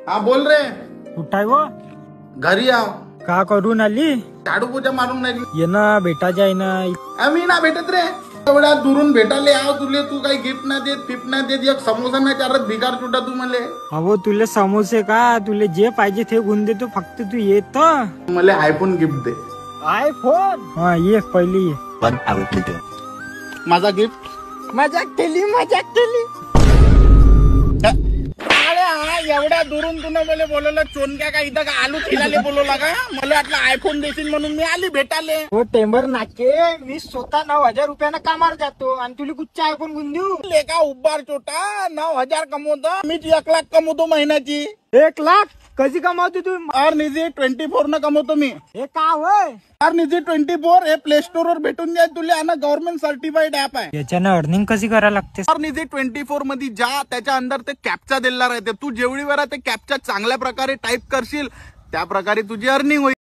हा बोल रे. कुठाय व घरी आव. का करून आली? झाडू पूजा मारून नाही. ये ना बेटा जाय ना. आम्ही ना भेटत रे. एवढ्या दुरून भेटाले आव तुले. तू काही गिफ्ट ना देत फिफ्ट ना देत. एक समोसा नाही चारत भिकार चुटा तू मले. अहो तुले समोसे का तुले जे पाहिजे ते घेऊन देतो, फक्त तू येत. मला आयफोन गिफ्ट दे. आयफोन? हा ये पहिली ये. 1 hour later. माझा गिफ्ट. मजाक केली मजाक केली. अरे हा एवढ्या दुरून तुला मला बोलवलं चोनक्या का इथं का आलू खिलाले बोलवला का? मला वाटलं आयफोन देशील म्हणून मी आली भेटाले. हो टेंबर नाके, मी स्वतः 9,000 रुपयानं कामावर जातो आणि तुला कुठचा आयफोन घेऊन देऊ? लेका उब्बार छोटा 9,000 कमवतो. मी 1 लाख कमवतो महिन्याची. 1 लाख कधी कमावतो तू? और निजी 24 न कमवतो मी. हे का होय? और निजी 24 हे प्ले स्टोर वर भेटून जाईल तुला. आणि गव्हर्नमेंट सर्टिफाईड ऍप आहे. याच्यानं अर्निंग कशी करायला लागते? और निजी 24 मध्ये जा, त्याच्या अंदर ते कॅप्चा दिलेला राहते. तू जेवढी वेळा ते कॅप्चा चांगल्या प्रकारे टाईप करशील त्या प्रकारे तुझी अर्निंग होईल.